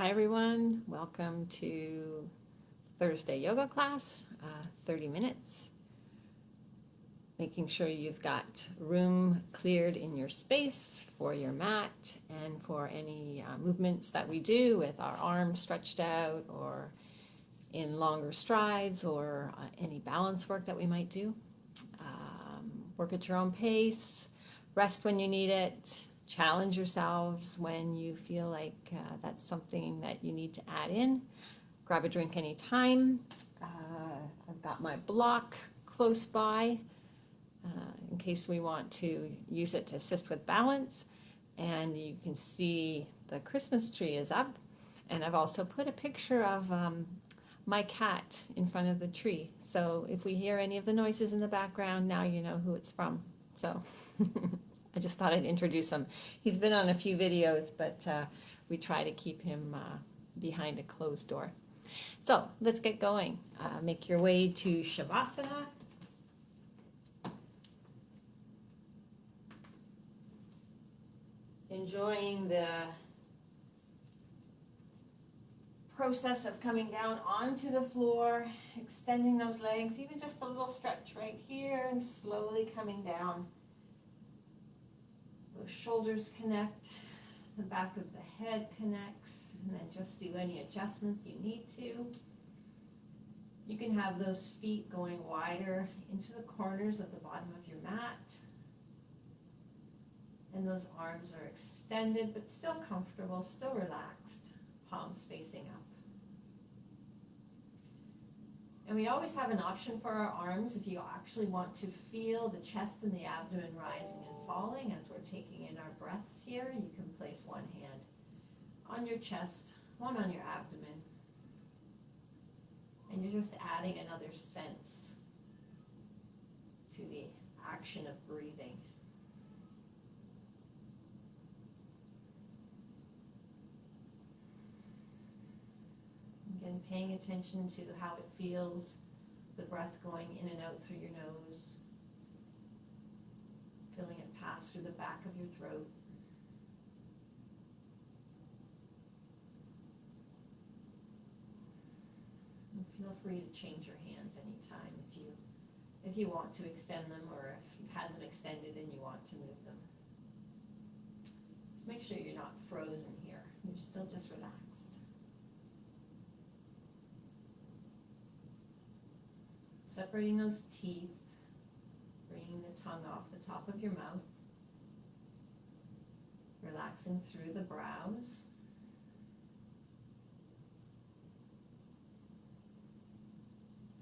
Hi everyone, welcome to Thursday yoga class, 30 minutes. Making sure you've got room cleared in your space for your mat and for any movements that we do with our arms stretched out or in longer strides or any balance work that we might do. Work at your own pace, rest when you need it, challenge yourselves when you feel like that's something that you need to add in. Grab a drink anytime. I've got my block close by in case we want to use it to assist with balance. And you can see the Christmas tree is up. And I've also put a picture of my cat in front of the tree. So if we hear any of the noises in the background, now you know who it's from. So I just thought I'd introduce him. He's been on a few videos, but we try to keep him behind a closed door. So let's get going. Make your way to Shavasana. Enjoying the process of coming down onto the floor, extending those legs, even just a little stretch right here, and slowly coming down. Those shoulders connect, the back of the head connects, and then just do any adjustments you need to. You can have those feet going wider into the corners of the bottom of your mat. And those arms are extended, but still comfortable, still relaxed, palms facing up. And we always have an option for our arms if you actually want to feel the chest and the abdomen rising and falling as we're taking in our breaths here. You can place one hand on your chest, one on your abdomen, and you're just adding another sense to the action of breathing. Again, paying attention to how it feels, the breath going in and out through your nose, feeling it pass through the back of your throat. And feel free to change your hands anytime if you want to extend them, or if you've had them extended and you want to move them. Just make sure you're not frozen here. You're still just relaxed. Separating those teeth, bringing the tongue off the top of your mouth, relaxing through the brows.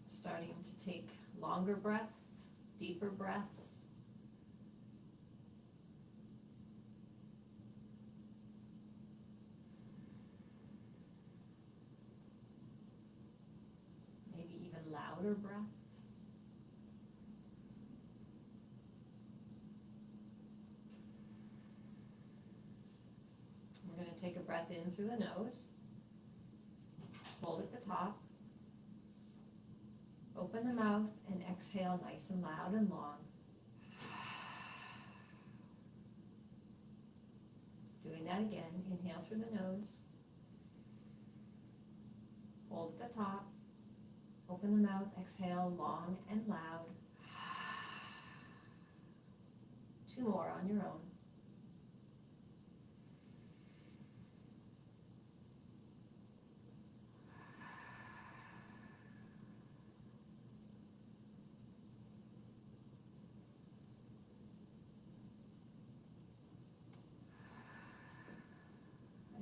Starting to take longer breaths, deeper breaths. Maybe even louder breaths. We're going to take a breath in through the nose. Hold at the top. Open the mouth and exhale nice and loud and long. Doing that again. Inhale through the nose. Hold at the top. Open the mouth. Exhale long and loud. 2 more on your own.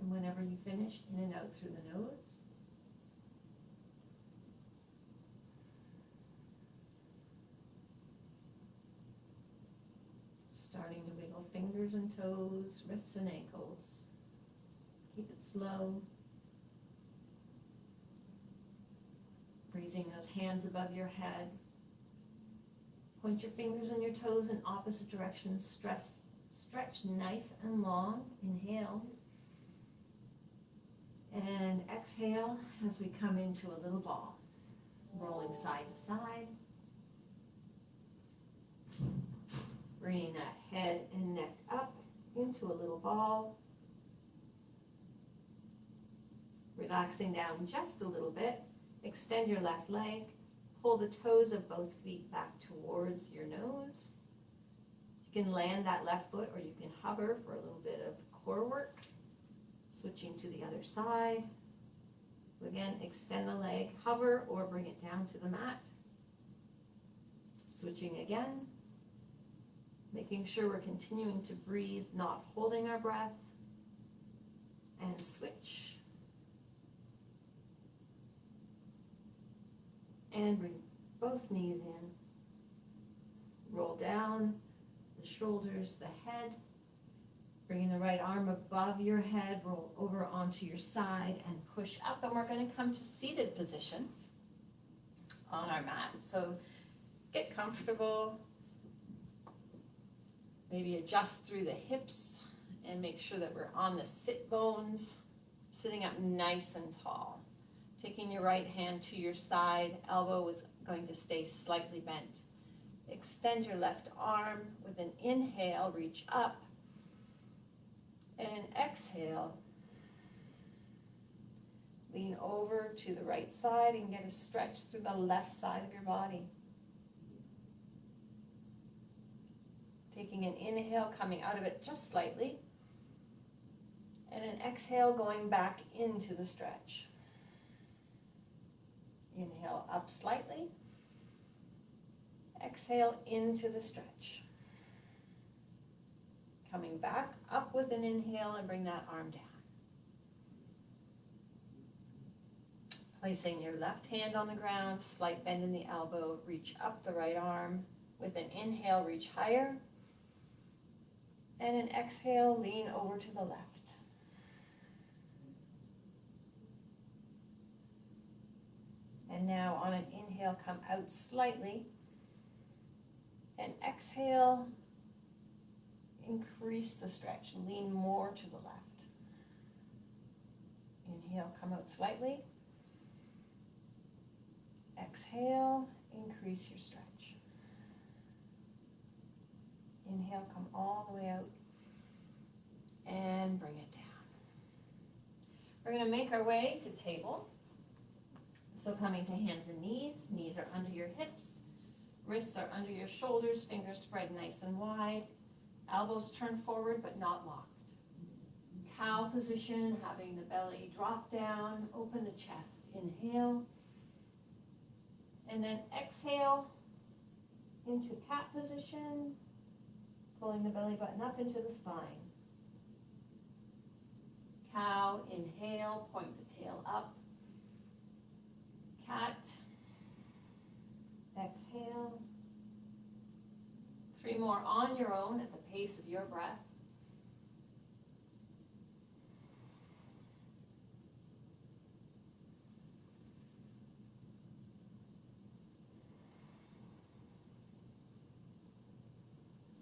Whenever you finish, in and out through the nose. Starting to wiggle fingers and toes, wrists and ankles. Keep it slow. Raising those hands above your head. Point your fingers and your toes in opposite directions. Stretch nice and long. Inhale. And exhale as we come into a little ball, rolling side to side. Bringing that head and neck up into a little ball. Relaxing down just a little bit. Extend your left leg. Pull the toes of both feet back towards your nose. You can land that left foot or you can hover for a little bit of core work. Switching to the other side. So again, extend the leg, hover or bring it down to the mat. Switching again. Making sure we're continuing to breathe, not holding our breath. And switch. And bring both knees in. Roll down the shoulders, the head. Bringing the right arm above your head, roll over onto your side and push up. And we're going to come to seated position on our mat. So get comfortable. Maybe adjust through the hips and make sure that we're on the sit bones, sitting up nice and tall. Taking your right hand to your side, elbow is going to stay slightly bent. Extend your left arm. With an inhale, reach up. And an exhale, lean over to the right side and get a stretch through the left side of your body. Taking an inhale, coming out of it just slightly. And an exhale, going back into the stretch. Inhale up slightly. Exhale into the stretch. Coming back up with an inhale and bring that arm down. Placing your left hand on the ground, slight bend in the elbow, reach up the right arm. With an inhale, reach higher. And an exhale, lean over to the left. And now on an inhale, come out slightly. And exhale, increase the stretch, lean more to the left. Inhale, come out slightly. Exhale, increase your stretch. Inhale, come all the way out and bring it down. We're going to make our way to table. So coming to hands and knees. Knees are under your hips. Wrists are under your shoulders. Fingers spread nice and wide. Elbows turn forward but not locked. Cow position, having the belly drop down. Open the chest. Inhale. And then exhale into cat position. Pulling the belly button up into the spine. Cow, inhale, point the tail up. Cat, exhale. 3 more on your own at the pace of your breath.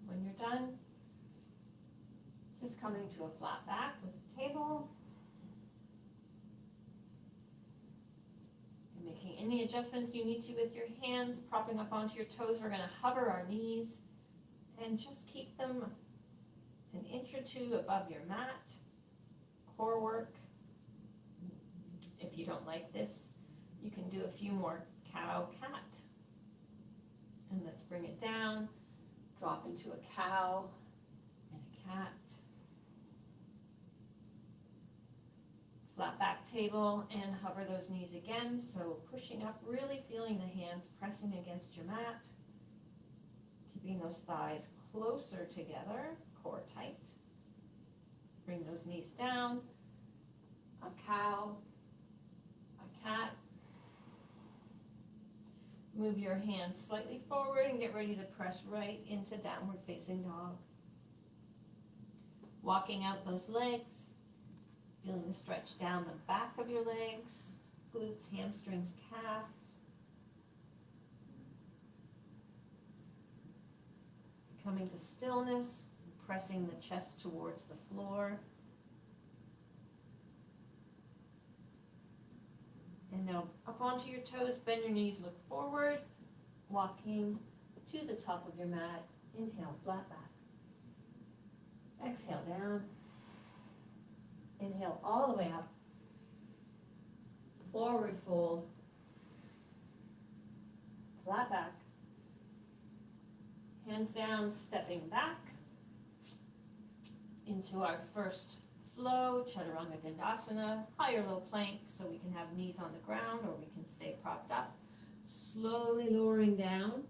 When you're done, just coming to a flat back with a table. And making any adjustments you need to with your hands, propping up onto your toes. We're going to hover our knees and just keep them an inch or 2 above your mat. Core work. If you don't like this, you can do a few more cow, cat. And let's bring it down. Drop into a cow and a cat. Flat back table and hover those knees again. So pushing up, really feeling the hands pressing against your mat. Keeping those thighs closer together, core tight. Bring those knees down. A cow, a cat. Move your hands slightly forward and get ready to press right into downward facing dog. Walking out those legs, feeling the stretch down the back of your legs, glutes, hamstrings, calf. Coming to stillness, pressing the chest towards the floor. And now up onto your toes, bend your knees, look forward, walking to the top of your mat. Inhale, flat back. Exhale, down. Inhale all the way up. forward fold, flat back, hands down, stepping back into our first flow, Chaturanga Dandasana, high or low plank, so we can have knees on the ground or we can stay propped up. Slowly lowering down,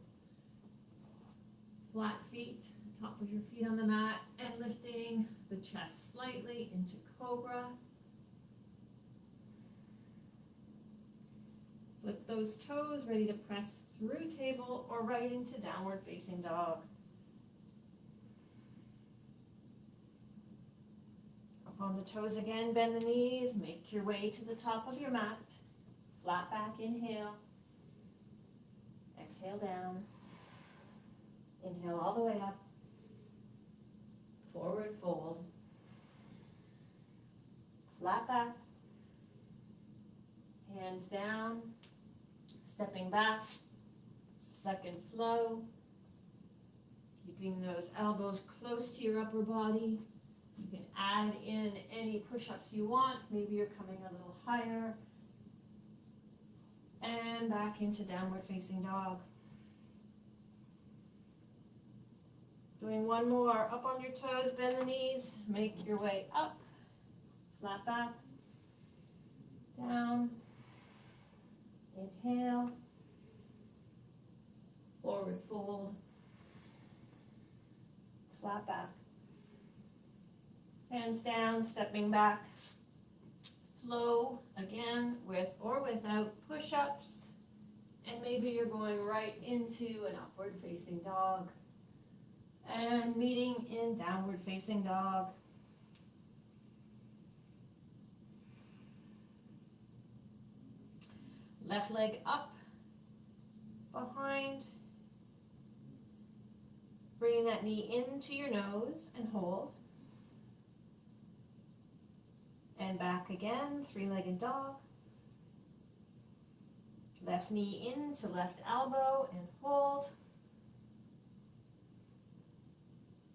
flat feet, top of your feet on the mat, and lifting the chest slightly into Cobra. Flip those toes, ready to press through table or right into downward facing dog. Up on the toes again, bend the knees, make your way to the top of your mat. Flat back, inhale. Exhale down. Inhale all the way up. Forward fold. Flat back. Hands down. Stepping back. Second flow. Keeping those elbows close to your upper body. You can add in any push-ups you want. Maybe you're coming a little higher. And back into downward facing dog. Doing one more. Up on your toes, bend the knees. Make your way up. Flat back. Down. Inhale. Forward fold. Flat back. Hands down, stepping back. Flow again with or without push-ups. And maybe you're going right into an upward facing dog. And meeting in downward facing dog. Left leg up, behind. Bringing that knee into your nose and hold. And back again, three-legged dog. Left knee into left elbow and hold.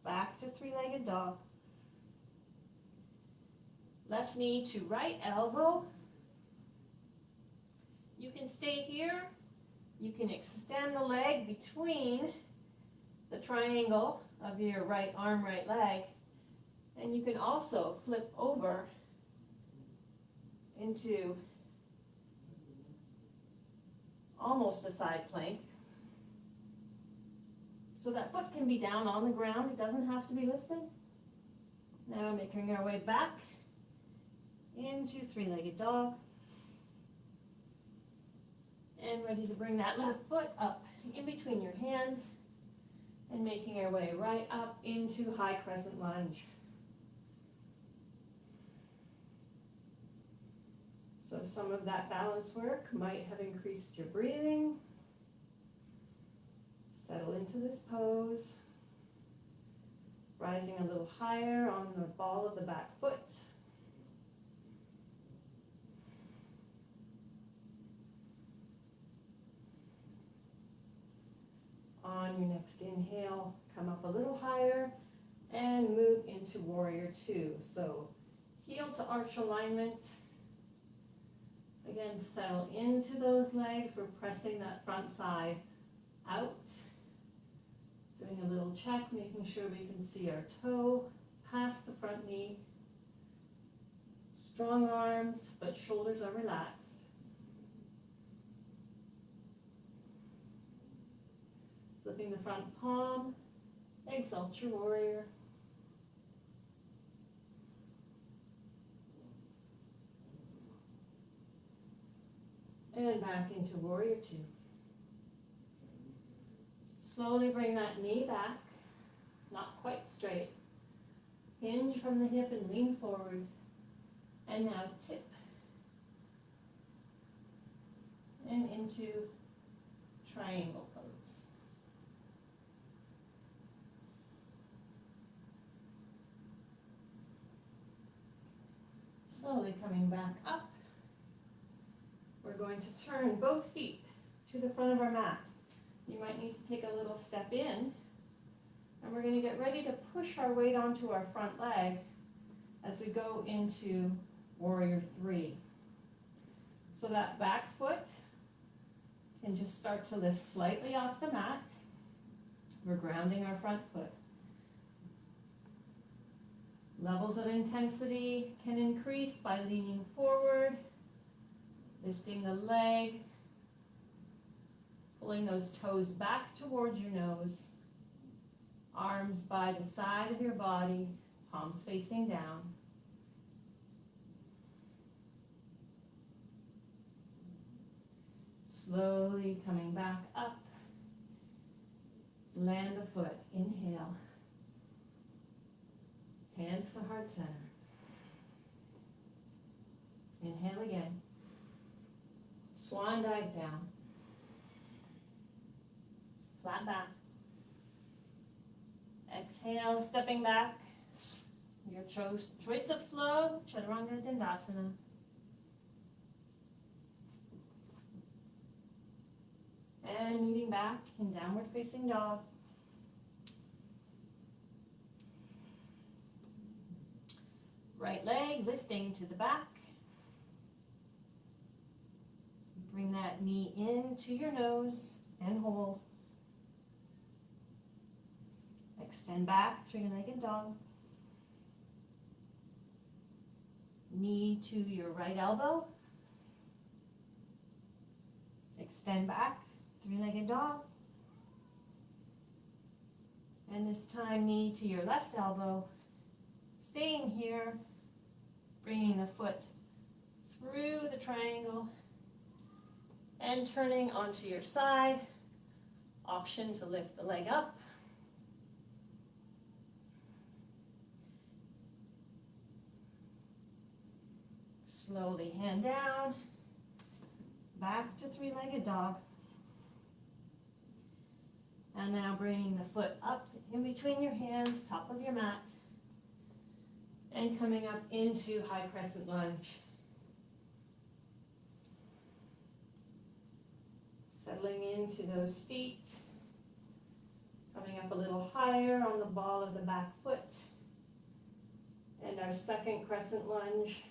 Back to three-legged dog. Left knee to right elbow. You can stay here. You can extend the leg between the triangle of your right arm, right leg. And you can also flip over into almost a side plank. So that foot can be down on the ground. It doesn't have to be lifted. Now making our way back into three-legged dog. And ready to bring that left foot up in between your hands and making our way right up into high crescent lunge. So some of that balance work might have increased your breathing. Settle into this pose. Rising a little higher on the ball of the back foot. On your next inhale, come up a little higher and move into warrior two. So heel to arch alignment. Again, settle into those legs. We're pressing that front thigh out. Doing a little check, making sure we can see our toe past the front knee. Strong arms, but shoulders are relaxed. Flipping the front palm, exalt your warrior. And back into warrior two. Slowly bring that knee back, not quite straight. Hinge from the hip and lean forward. And now tip. And into triangle pose. Slowly coming back up. We're going to turn both feet to the front of our mat. You might need to take a little step in, and we're going to get ready to push our weight onto our front leg as we go into warrior three. So that back foot can just start to lift slightly off the mat. We're grounding our front foot. Levels of intensity can increase by leaning forward, lifting the leg, pulling those toes back towards your nose, arms by the side of your body, palms facing down. Slowly coming back up. Land the foot. Inhale. Hands to heart center. Inhale again. Swan dive down. Flat back. Exhale, stepping back. Your choice of flow, Chaturanga Dandasana. And meeting back in downward facing dog. Right leg lifting to the back. Bring that knee into your nose and hold. Extend back, three-legged dog. Knee to your right elbow. Extend back, three-legged dog. And this time, knee to your left elbow. Staying here, bringing the foot through the triangle and turning onto your side. Option to lift the leg up. Slowly hand down, back to three-legged dog. And now bringing the foot up in between your hands, top of your mat, and coming up into high crescent lunge. Settling into those feet, coming up a little higher on the ball of the back foot. And our second crescent lunge.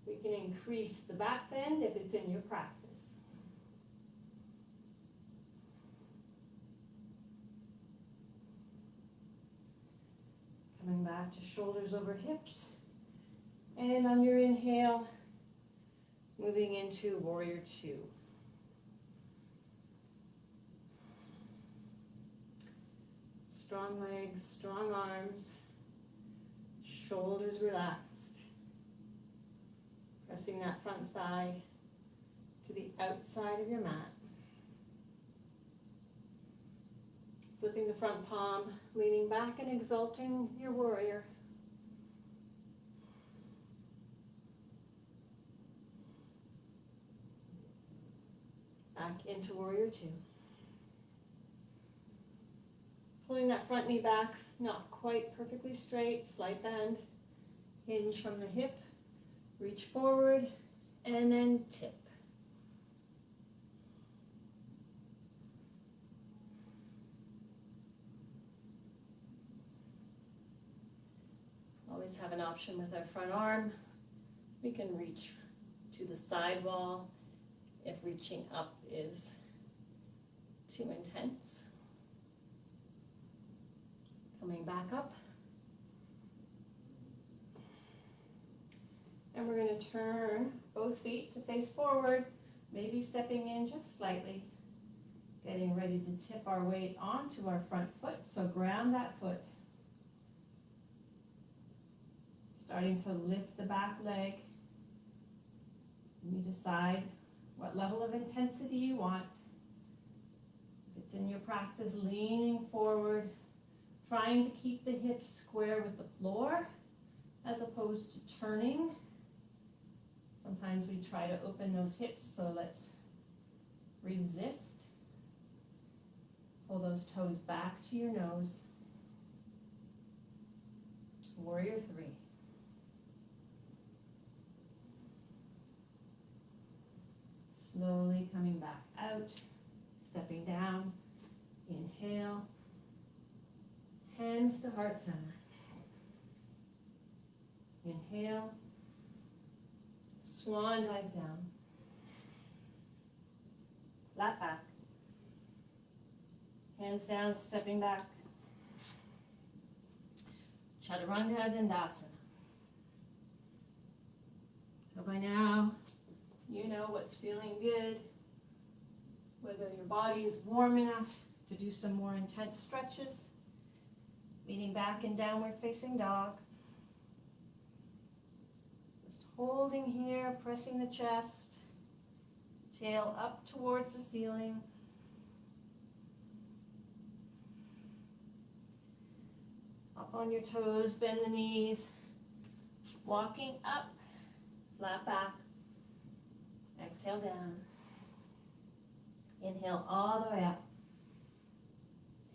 We can increase the back bend if it's in your practice. Coming back to shoulders over hips. And on your inhale, moving into Warrior Two. Strong legs, strong arms, shoulders relaxed. Pressing that front thigh to the outside of your mat. Flipping the front palm, leaning back and exalting your warrior. Back into Warrior Two. Pulling that front knee back, not quite perfectly straight, slight bend. Hinge from the hip. Reach forward, and then tip. Always have an option with our front arm. We can reach to the side wall if reaching up is too intense. Coming back up. And we're going to turn both feet to face forward, maybe stepping in just slightly. Getting ready to tip our weight onto our front foot, so ground that foot. Starting to lift the back leg. You decide what level of intensity you want. If it's in your practice, leaning forward, trying to keep the hips square with the floor as opposed to turning. Sometimes we try to open those hips, so let's resist. Pull those toes back to your nose. Warrior Three. Slowly coming back out, stepping down. Inhale. Hands to heart center. Inhale. Swan dive down. Flat back. Hands down, stepping back. Chaturanga Dandasana. So by now, you know what's feeling good, whether your body is warm enough to do some more intense stretches, leaning back in downward facing dog. Just holding here, pressing the chest, tail up towards the ceiling. Up on your toes, bend the knees, walking up, flat back. Exhale down. Inhale all the way up.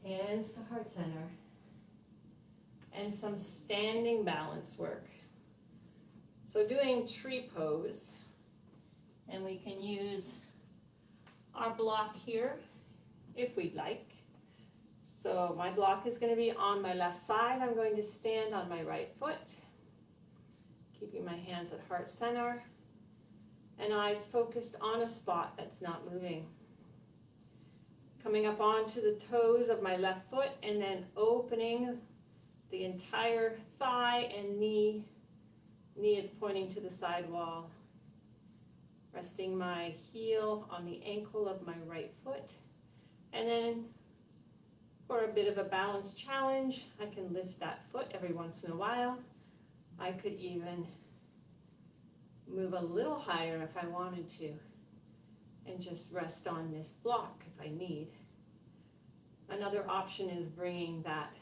Hands to heart center. And some standing balance work. So doing tree pose. And we can use our block here if we'd like. So my block is going to be on my left side. I'm going to stand on my right foot. Keeping my hands at heart center. And eyes focused on a spot that's not moving. Coming up onto the toes of my left foot and then opening the entire thigh and knee. Knee is pointing to the side wall. Resting my heel on the ankle of my right foot. And then for a bit of a balance challenge, I can lift that foot every once in a while. I could even move a little higher if I wanted to, and just rest on this block if I need. Another option is bringing that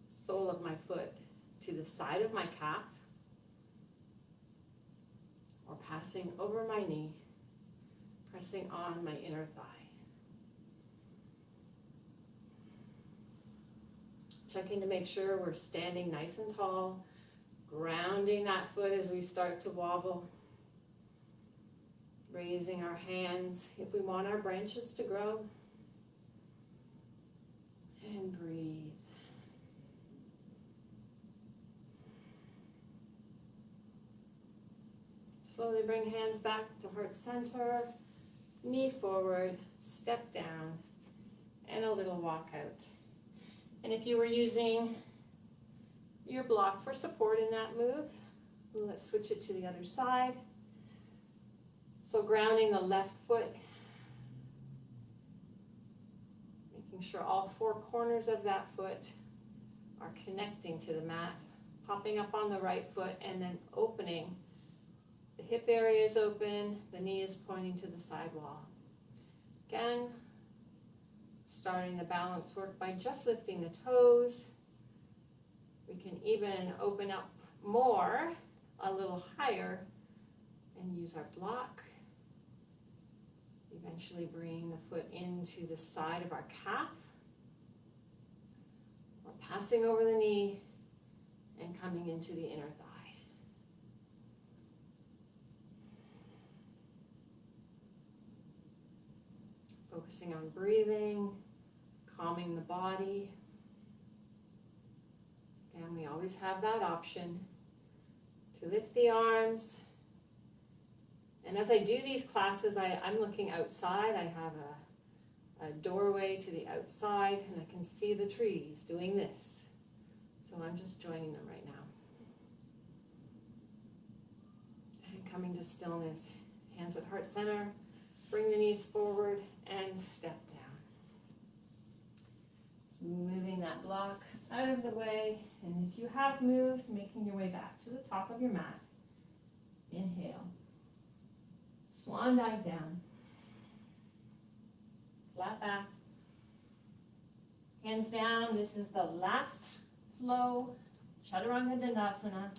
sole of my foot to the side of my calf, or passing over my knee, pressing on my inner thigh. Checking to make sure we're standing nice and tall, grounding that foot as we start to wobble. Raising our hands if we want our branches to grow. And breathe. Slowly bring hands back to heart center, knee forward, step down, and a little walk out. And if you were using your block for support in that move, let's switch it to the other side. So grounding the left foot, making sure all four corners of that foot are connecting to the mat, popping up on the right foot and then opening. The hip area is open, the knee is pointing to the side wall. Again, starting the balance work by just lifting the toes. We can even open up more, a little higher, and use our block. Eventually bring the foot into the side of our calf. Or passing over the knee and coming into the inner thigh. Focusing on breathing, calming the body. And we always have that option to lift the arms. And as I do these classes, I'm looking outside. I have a doorway to the outside, and I can see the trees doing this. So I'm just joining them right now. And coming to stillness. Hands at heart center. Bring the knees forward and step down. Just moving that block out of the way. And if you have moved, making your way back to the top of your mat. Inhale. Swan dive down. Flat back. Hands down. This is the last flow. Chaturanga Dandasana.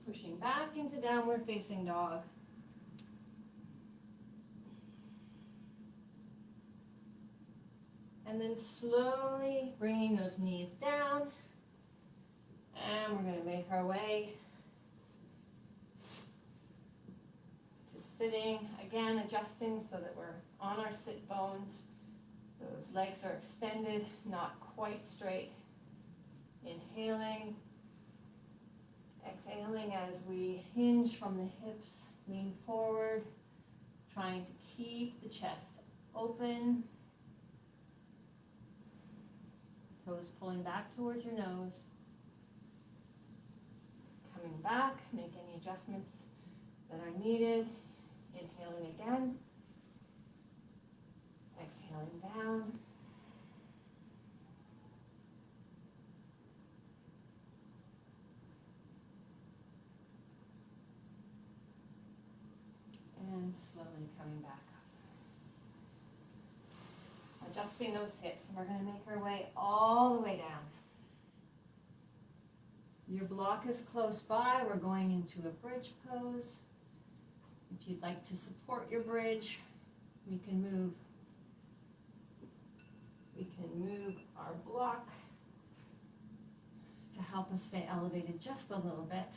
Pushing back into downward facing dog. And then slowly bringing those knees down. And we're going to make our way to sitting. Again, adjusting so that we're on our sit bones. Those legs are extended, not quite straight. Inhaling, exhaling as we hinge from the hips, lean forward, trying to keep the chest open. Toes pulling back towards your nose. Coming back, make any adjustments that are needed. Inhaling again. Exhaling down. And slowly coming back up. Adjusting those hips, and we're going to make our way all the way down. Your block is close by. We're going into a bridge pose. If you'd like to support your bridge, we can move our block to help us stay elevated just a little bit.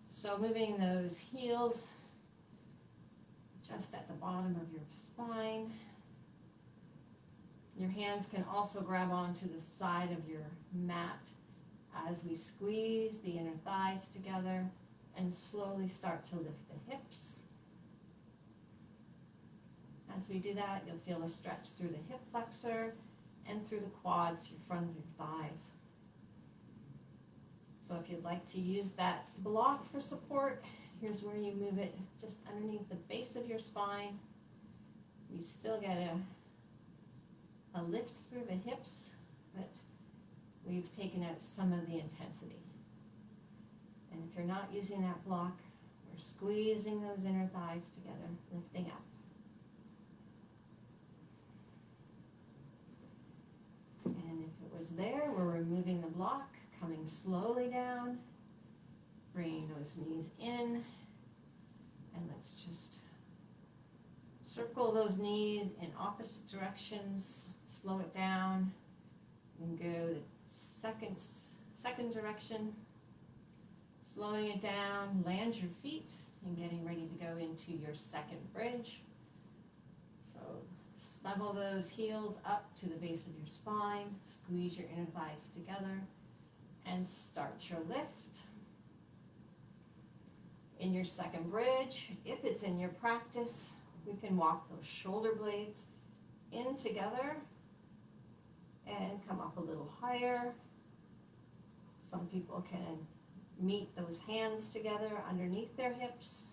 So moving those heels just at the bottom of your spine. Your hands can also grab onto the side of your mat as we squeeze the inner thighs together and slowly start to lift the hips. As we do that, you'll feel a stretch through the hip flexor and through the quads, your front of your thighs. So if you'd like to use that block for support, here's where you move it just underneath the base of your spine. We still get a lift through the hips, but we've taken out some of the intensity. And if you're not using that block, we're squeezing those inner thighs together, lifting up. And if it was there, we're removing the block, coming slowly down, bringing those knees in, and let's just circle those knees in opposite directions, slow it down, and go the second direction, slowing it down, land your feet, and getting ready to go into your second bridge. So snuggle those heels up to the base of your spine, squeeze your inner thighs together, and start your lift. In your second bridge, if it's in your practice, we can walk those shoulder blades in together and come up a little higher. Some people can meet those hands together underneath their hips.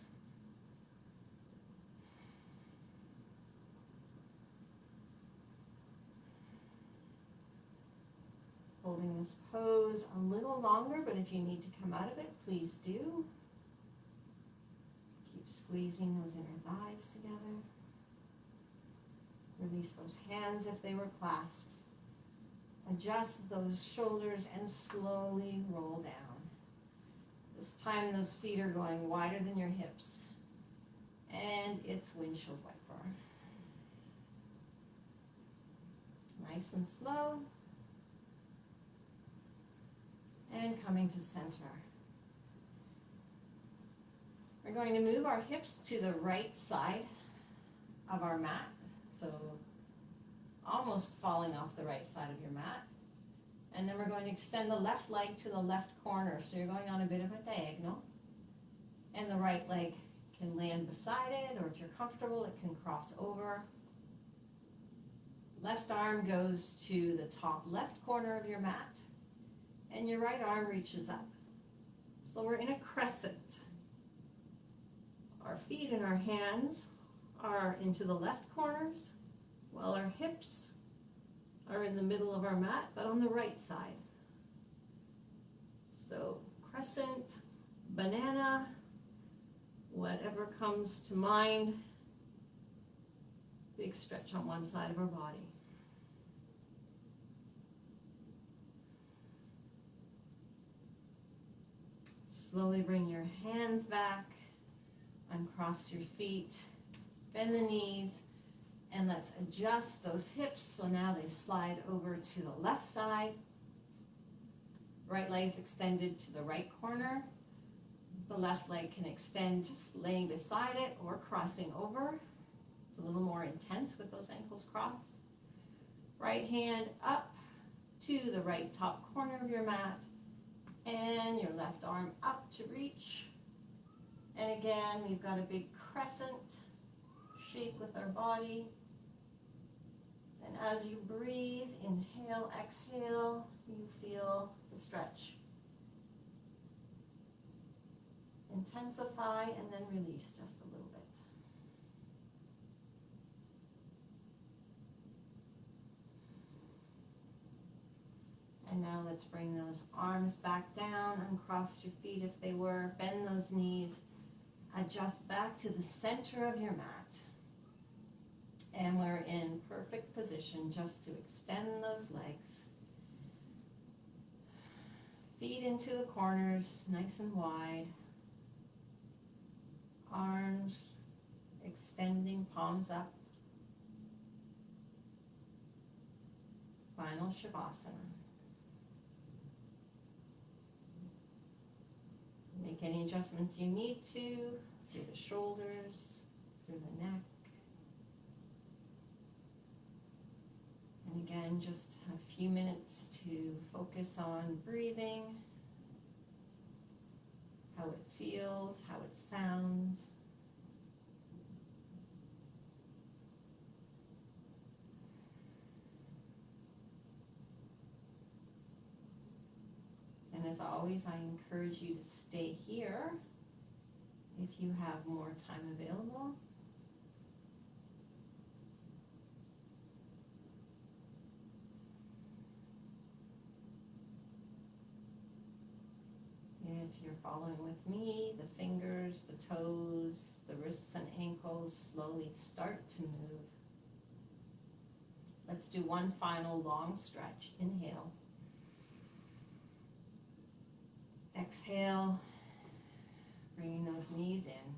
Holding this pose a little longer, but if you need to come out of it, please do. Keep squeezing those inner thighs together. Release those hands if they were clasped. Adjust those shoulders and slowly roll down. This time those feet are going wider than your hips. And it's windshield wiper. Nice and slow. And coming to center. We're going to move our hips to the right side of our mat. So almost falling off the right side of your mat. And then we're going to extend the left leg to the left corner. So you're going on a bit of a diagonal. And the right leg can land beside it, or if you're comfortable, it can cross over. Left arm goes to the top left corner of your mat. And your right arm reaches up. So we're in a crescent. Our feet and our hands are into the left corners, while our hips are in the middle of our mat, but on the right side. So crescent, banana, whatever comes to mind. Big stretch on one side of our body. Slowly bring your hands back, uncross your feet, bend the knees, and let's adjust those hips so now they slide over to the left side. Right leg's extended to the right corner. The left leg can extend just laying beside it or crossing over. It's a little more intense with those ankles crossed. Right hand up to the right top corner of your mat, and your left arm up to reach. And again, we've got a big crescent shape with our body. And as you breathe, inhale, exhale, you feel the stretch intensify and then release just a little bit. And now let's bring those arms back down, uncross your feet if they were, bend those knees, adjust back to the center of your mat. And we're in perfect position just to extend those legs. Feet into the corners, nice and wide. Arms extending, palms up. Final Shavasana. Make any adjustments you need to through the shoulders, through the neck. And again, just a few minutes to focus on breathing, how it feels, how it sounds. And as always, I encourage you to stay here if you have more time available. If you're following with me, the fingers, the toes, the wrists and ankles slowly start to move. Let's do one final long stretch. Inhale. Exhale, bringing those knees in.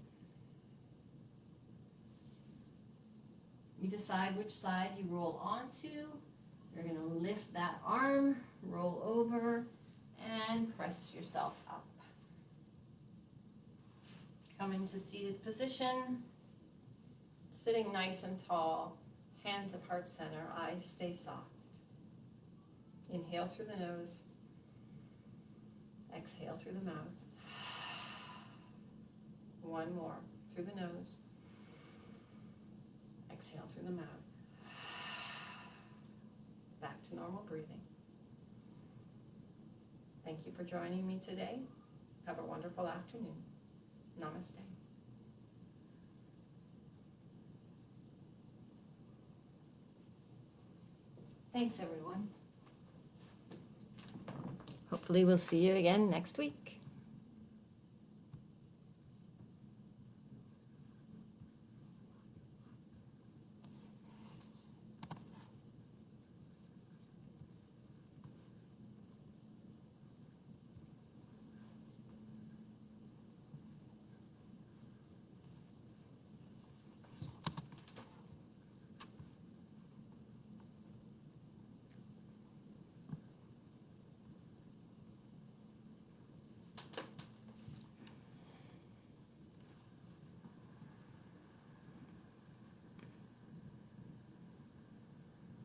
You decide which side you roll onto. You're going to lift that arm, roll over, and press yourself up. Come into seated position, sitting nice and tall, hands at heart center, eyes stay soft. Inhale through the nose, exhale through the mouth. One more, through the nose, exhale through the mouth. Back to normal breathing. Thank you for joining me today. Have a wonderful afternoon. Namaste. Thanks, everyone. Hopefully we'll see you again next week.